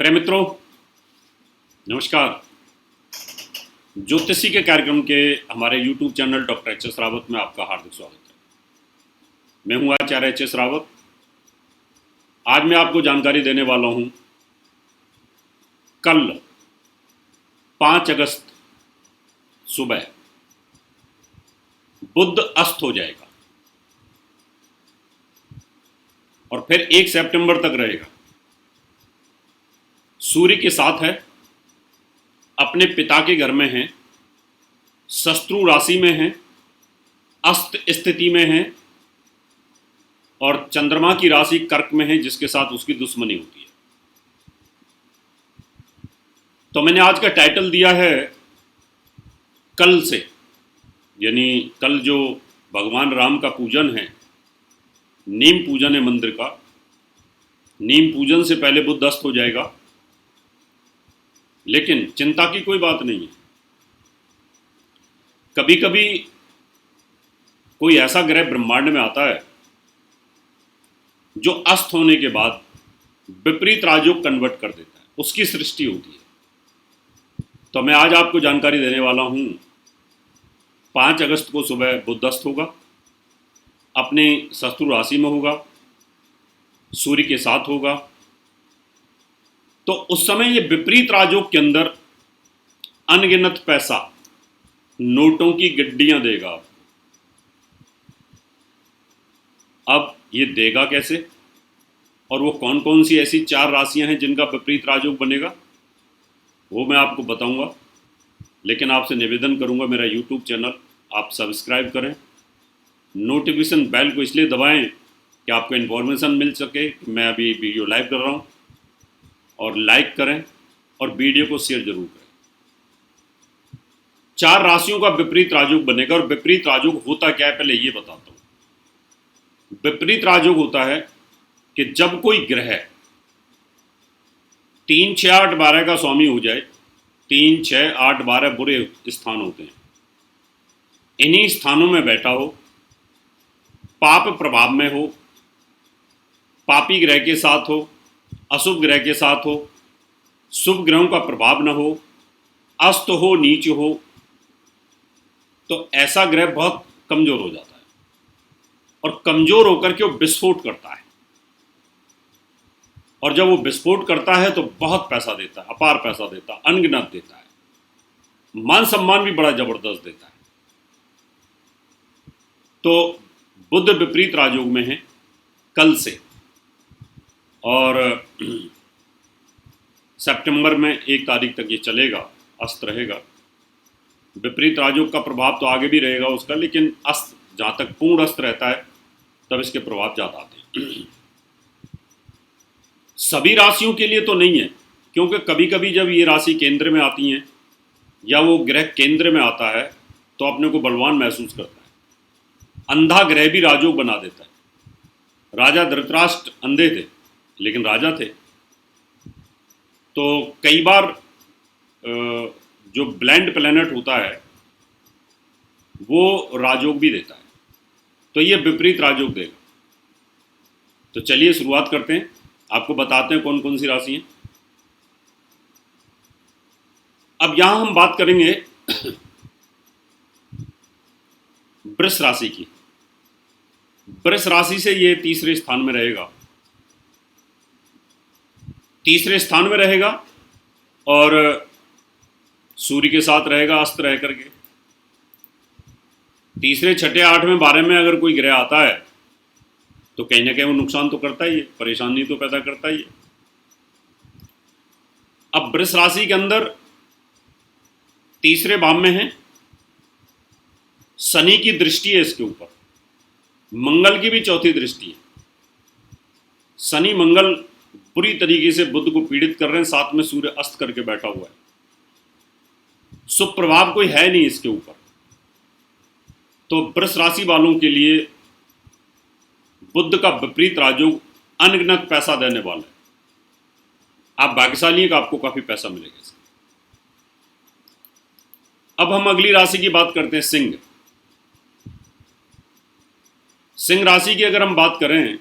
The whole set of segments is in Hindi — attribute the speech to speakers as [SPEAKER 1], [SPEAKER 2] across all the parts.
[SPEAKER 1] प्रिय मित्रों, नमस्कार। ज्योतिषी के कार्यक्रम के हमारे YouTube channel doctor HS. Rawat में आपका हार्दिक स्वागत है। मैं हूं आचार्य एच.एस. रावत। आज मैं आपको जानकारी देने वाला हूं, कल 5 अगस्त सुबह बुध अस्त हो जाएगा और फिर 1 सितंबर तक रहेगा। सूर्य के साथ है, अपने पिता के घर में है, शत्रु राशि में है, अस्त स्थिति में है और चंद्रमा की राशि कर्क में है, जिसके साथ उसकी दुश्मनी होती है। तो मैंने आज का टाइटल दिया है कल से, यानी कल जो भगवान राम का पूजन है, नीम पूजन है मंदिर का। नीम पूजन से पहले बुध अस्त हो जाएगा, लेकिन चिंता की कोई बात नहीं है। कभी कभी कोई ऐसा ग्रह ब्रह्मांड में आता है जो अस्त होने के बाद विपरीत राजयोग कन्वर्ट कर देता है, उसकी सृष्टि होती है। तो मैं आज आपको जानकारी देने वाला हूं, 5 अगस्त को सुबह बुध अस्त होगा, अपने शत्रु राशि में होगा, सूर्य के साथ होगा। तो उस समय ये विपरीत राजयोग के अंदर अनगिनत पैसा, नोटों की गड्डियां देगा। अब ये देगा कैसे, और वो कौन कौन सी ऐसी 4 राशियां हैं जिनका विपरीत राजयोग बनेगा, वो मैं आपको बताऊंगा। लेकिन आपसे निवेदन करूंगा, मेरा YouTube चैनल आप सब्सक्राइब करें, नोटिफिकेशन बेल को इसलिए दबाएं कि आपको इन्फॉर्मेशन मिल सके कि मैं अभी वीडियो लाइव कर रहा हूं, और लाइक करें और वीडियो को शेयर जरूर करें। 4 राशियों का विपरीत राजयोग बनेगा। और विपरीत राजयोग होता क्या है, पहले ये बताता हूं। विपरीत राजयोग होता है कि जब कोई ग्रह 3, 6, 8, 12 का स्वामी हो जाए। 3, 6, 8, 12 बुरे स्थान होते हैं। इन्हीं स्थानों में बैठा हो, पाप प्रभाव में हो, पापी ग्रह के साथ हो, अशुभ ग्रह के साथ हो, शुभ ग्रहों का प्रभाव न हो, अस्त हो, नीच हो, तो ऐसा ग्रह बहुत कमजोर हो जाता है और कमजोर होकर के वो विस्फोट करता है। और जब वो विस्फोट करता है तो बहुत पैसा देता है, अपार पैसा देता है, अनगिनत देता है, मान सम्मान भी बड़ा जबरदस्त देता है। तो बुध विपरीत राजयोग में है कल से, और सितंबर में 1 तारीख तक ये चलेगा, अस्त रहेगा। विपरीत राजयोग का प्रभाव तो आगे भी रहेगा उसका, लेकिन अस्त जहाँ तक पूर्ण अस्त रहता है तब इसके प्रभाव ज़्यादा आते हैं। सभी राशियों के लिए तो नहीं है, क्योंकि कभी कभी जब ये राशि केंद्र में आती हैं या वो ग्रह केंद्र में आता है तो अपने को बलवान महसूस करता है। अंधा ग्रह भी राजयोग बना देता है। राजा धृतराष्ट्र अंधे थे लेकिन राजा थे। तो कई बार जो ब्लाइंड प्लैनेट होता है वो राजयोग भी देता है, तो ये विपरीत राजयोग देगा। तो चलिए शुरुआत करते हैं, आपको बताते हैं कौन कौन सी राशि हैं। अब यहां हम बात करेंगे वृष राशि की। वृष राशि से ये तीसरे स्थान में रहेगा। तीसरे स्थान में रहेगा और सूर्य के साथ रहेगा, अस्त रह करके। तीसरे, छठे, 8वें, 12वें में अगर कोई ग्रह आता है तो कहीं ना कहीं वो नुकसान तो करता ही है, परेशानी तो पैदा करता ही है। अब वृष राशि के अंदर तीसरे भाव में है, शनि की दृष्टि है इसके ऊपर, मंगल की भी चौथी दृष्टि है। शनि मंगल पूरी तरीके से बुध को पीड़ित कर रहे हैं, साथ में सूर्य अस्त करके बैठा हुआ है। शुभ प्रभाव कोई है नहीं इसके ऊपर। तो वृष राशि वालों के लिए बुध का विपरीत राजयोग अनगिनत पैसा देने वाला है। आप भाग्यशाली हैं कि आपको काफी पैसा मिलेगा इससे। अब हम अगली राशि की बात करते हैं, सिंह। सिंह राशि की अगर हम बात करें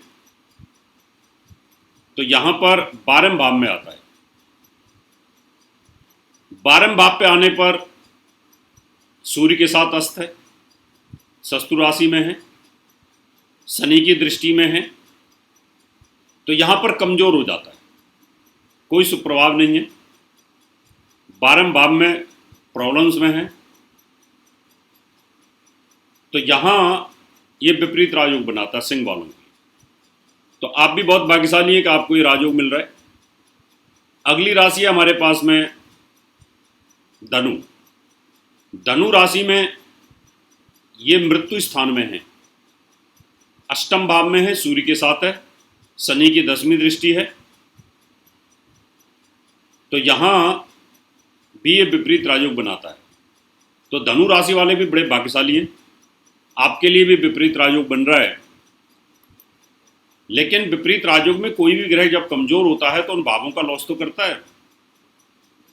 [SPEAKER 1] तो यहां पर 12वें भाव में आता है। 12वें भाव पे आने पर सूर्य के साथ अस्त है, शत्रु राशि में है, शनि की दृष्टि में है, तो यहां पर कमजोर हो जाता है, कोई सुप्रभाव नहीं है। 12वें भाव में प्रॉब्लम्स में है, तो यहां ये विपरीत राजयोग बनाता है सिंह वालों की। तो आप भी बहुत भाग्यशाली हैं कि आपको ये राजयोग मिल रहा है। अगली राशि है हमारे पास में धनु। धनु राशि में ये मृत्यु स्थान में है, अष्टम भाव में है, सूर्य के साथ है, शनि की 10वीं दृष्टि है, तो यहां भी ये विपरीत राजयोग बनाता है। तो धनु राशि वाले भी बड़े भाग्यशाली हैं, आपके लिए भी विपरीत राजयोग बन रहा है। लेकिन विपरीत राजयोग में कोई भी ग्रह जब कमजोर होता है तो उन भावों का लॉस तो करता है।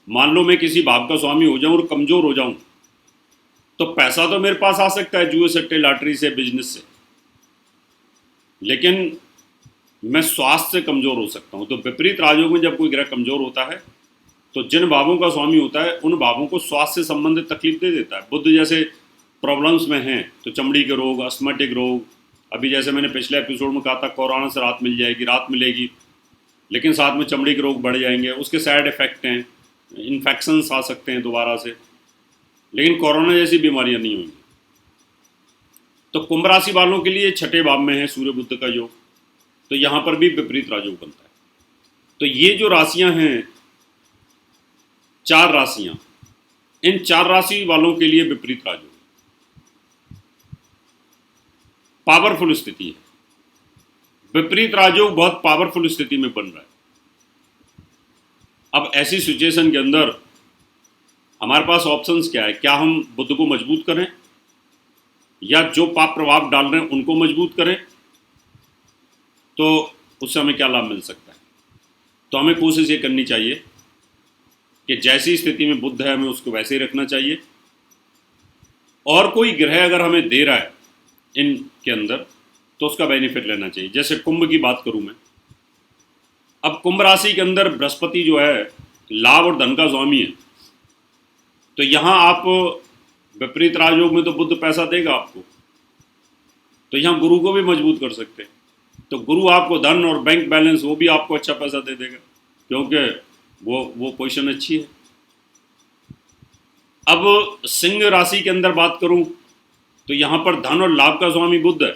[SPEAKER 1] मान लो मैं किसी भाव का स्वामी हो जाऊं और कमजोर हो जाऊं, तो पैसा तो मेरे पास आ सकता है जुए सट्टे लॉटरी से, बिजनेस से, लेकिन मैं स्वास्थ्य से कमजोर हो सकता हूं। तो विपरीत राजयोग में जब कोई ग्रह कमजोर होता है तो जिन भावों का स्वामी होता है उन भावों को स्वास्थ्य से संबंधित तकलीफ दे देता है। बुध जैसे प्रॉब्लम्स में हैं तो चमड़ी के रोग, अस्थमेटिक रोग, अभी जैसे मैंने पिछले एपिसोड में कहा था कोरोना से राहत मिल जाएगी, राहत मिलेगी, लेकिन साथ में चमड़ी के रोग बढ़ जाएंगे, उसके साइड इफेक्ट हैं, इन्फेक्शंस आ सकते हैं दोबारा से, लेकिन कोरोना जैसी बीमारियां नहीं होंगी। तो कुंभ राशि वालों के लिए छठे भाव में है सूर्य बुध का योग, तो यहाँ पर भी विपरीत राजयोग बनता है। तो ये जो राशियां हैं, 4 राशियां, इन 4 राशि वालों के लिए विपरीत राजयोग पावरफुल स्थिति है। विपरीत राजयोग बहुत पावरफुल स्थिति में बन रहा है। अब ऐसी सिचुएशन के अंदर हमारे पास ऑप्शंस क्या है? क्या हम बुध को मजबूत करें या जो पाप प्रभाव डाल रहे हैं उनको मजबूत करें? तो उससे हमें क्या लाभ मिल सकता है? तो हमें कोशिश ये करनी चाहिए कि जैसी स्थिति में बुध है हमें उसको वैसे ही रखना चाहिए, और कोई ग्रह अगर हमें दे रहा है इनके अंदर तो उसका बेनिफिट लेना चाहिए। जैसे कुंभ की बात करूं मैं, अब कुंभ राशि के अंदर बृहस्पति जो है लाभ और धन का स्वामी है, तो यहां आप विपरीत राजयोग में तो बुध पैसा देगा आपको, तो यहां गुरु को भी मजबूत कर सकते हैं। तो गुरु आपको धन और बैंक बैलेंस वो भी आपको अच्छा पैसा दे देगा, क्योंकि वो पोजीशन अच्छी है। अब सिंह राशि के अंदर बात करूं तो यहां पर धन और लाभ का स्वामी बुध है,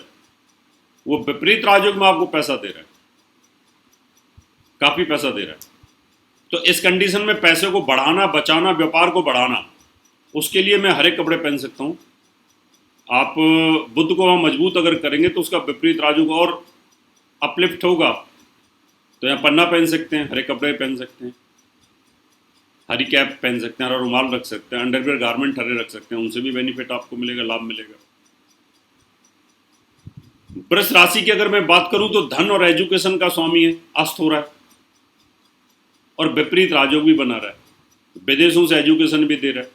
[SPEAKER 1] वो विपरीत राजयोग में आपको पैसा दे रहा है, काफी पैसा दे रहा है। तो इस कंडीशन में पैसे को बढ़ाना, बचाना, व्यापार को बढ़ाना, उसके लिए मैं हर एक कपड़े पहन सकता हूं। आप बुध को मजबूत अगर करेंगे तो उसका विपरीत राजयोग और अपलिफ्ट होगा। तो यहाँ पन्ना पहन सकते हैं, हरे कपड़े पहन सकते हैं, हरी कैप पहन सकते हैं, हरा रुमाल रख सकते हैं, अंडरवियर गारमेंट हरे रख सकते हैं, उनसे भी बेनिफिट आपको मिलेगा, लाभ मिलेगा। वृष राशि की अगर मैं बात करूं तो धन और एजुकेशन का स्वामी है, अस्त हो रहा है और विपरीत राजयोग भी बना रहा है, विदेशों से एजुकेशन भी दे रहा है।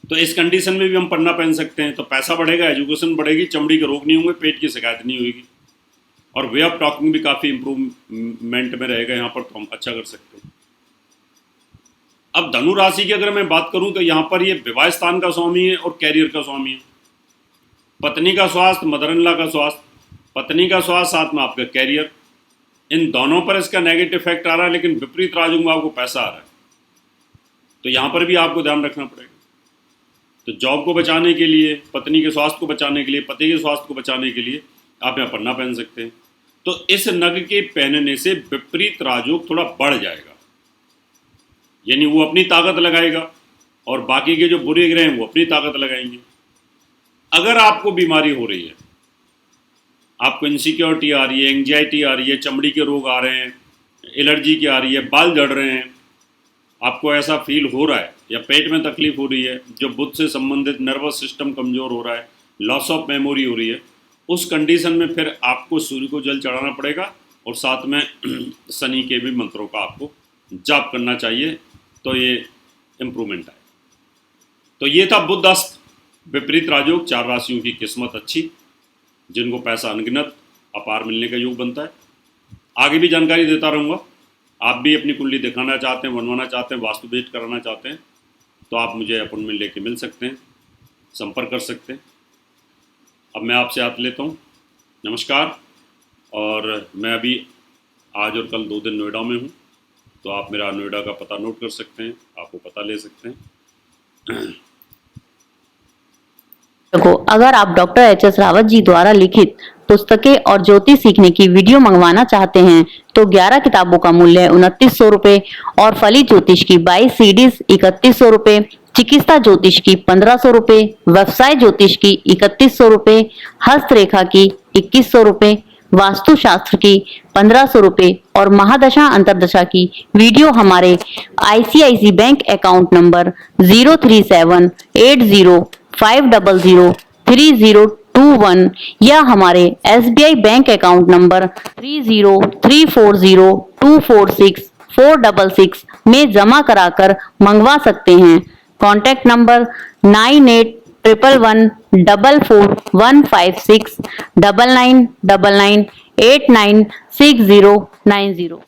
[SPEAKER 1] तो इस कंडीशन में भी हम पन्ना पहन सकते हैं, तो पैसा बढ़ेगा, एजुकेशन बढ़ेगी, चमड़ी के रोग नहीं होंगे, पेट की शिकायत नहीं होगी, और वे ऑफ टॉकिंग भी काफ़ी इंप्रूवमेंट में रहेगा यहाँ पर, तो हम अच्छा कर सकते हैं। अब धनु राशि की अगर मैं बात करूं तो यहाँ पर ये विवाह स्थान का स्वामी है और कैरियर का स्वामी है। पत्नी का स्वास्थ्य, मदर इन लॉ का स्वास्थ्य, पत्नी का स्वास्थ्य साथ में आपका कैरियर, इन दोनों पर इसका नेगेटिव इफेक्ट आ रहा है, लेकिन विपरीत राजयोग में आपको पैसा आ रहा है, तो यहाँ पर भी आपको ध्यान रखना पड़ेगा। तो जॉब को बचाने के लिए, पत्नी के स्वास्थ्य को बचाने के लिए, पति के स्वास्थ्य को बचाने के लिए आप यहाँ पन्ना पहन सकते हैं। तो इस नग के पहनने से विपरीत राजयोग थोड़ा बढ़ जाएगा, यानी वो अपनी ताकत लगाएगा और बाकी के जो बुरे ग्रह हैं वो अपनी ताकत लगाएंगे। अगर आपको बीमारी हो रही है, आपको इनसिक्योरिटी आ रही है, एंग्जाइटी आ रही है, चमड़ी के रोग आ रहे हैं, एलर्जी की आ रही है, बाल झड़ रहे हैं, आपको ऐसा फील हो रहा है, या पेट में तकलीफ हो रही है, जो बुध से संबंधित नर्वस सिस्टम कमज़ोर हो रहा है, लॉस ऑफ मेमोरी हो रही है, उस कंडीशन में फिर आपको सूर्य को जल चढ़ाना पड़ेगा और साथ में शनि के भी मंत्रों का आपको जाप करना चाहिए, तो ये इम्प्रूवमेंट आए। तो ये था बुध अस्त विपरीत राजयोग, 4 राशियों की किस्मत अच्छी, जिनको पैसा अनगिनत अपार मिलने का योग बनता है। आगे भी जानकारी देता रहूँगा। आप भी अपनी कुंडली दिखाना चाहते हैं, बनवाना चाहते हैं, वास्तु भेंट कराना चाहते हैं, तो आप मुझे अपॉइंटमेंट लेके मिल सकते हैं, संपर्क कर सकते हैं। अब मैं आपसे हाथ लेता हूँ। नमस्कार। और मैं अभी आज और कल 2 दिन नोएडा में हूँ, तो आप मेरा नोएडा का पता नोट कर सकते हैं, आप वो पता ले सकते हैं।
[SPEAKER 2] अगर आप डॉक्टर एच.एस. रावत जी द्वारा लिखित पुस्तकें और ज्योतिष सीखने की वीडियो मंगवाना चाहते हैं तो 11 किताबों का मूल्य 2900 रुपए और फलित ज्योतिष की 22 सीडीज 3100 रुपए, चिकित्सा ज्योतिष की 1500 रुपए, व्यवसाय ज्योतिष की 3100 रुपए, हस्तरेखा की 2100 रुपए, वास्तुशास्त्र की 1500 रुपए और महादशा अंतरदशा की वीडियो हमारे आईसीआईसी बैंक अकाउंट नंबर 03780503021 या हमारे एसबीआई बैंक अकाउंट नंबर 3034024646 में जमा कराकर मंगवा सकते हैं। Contact number 981141569999896090।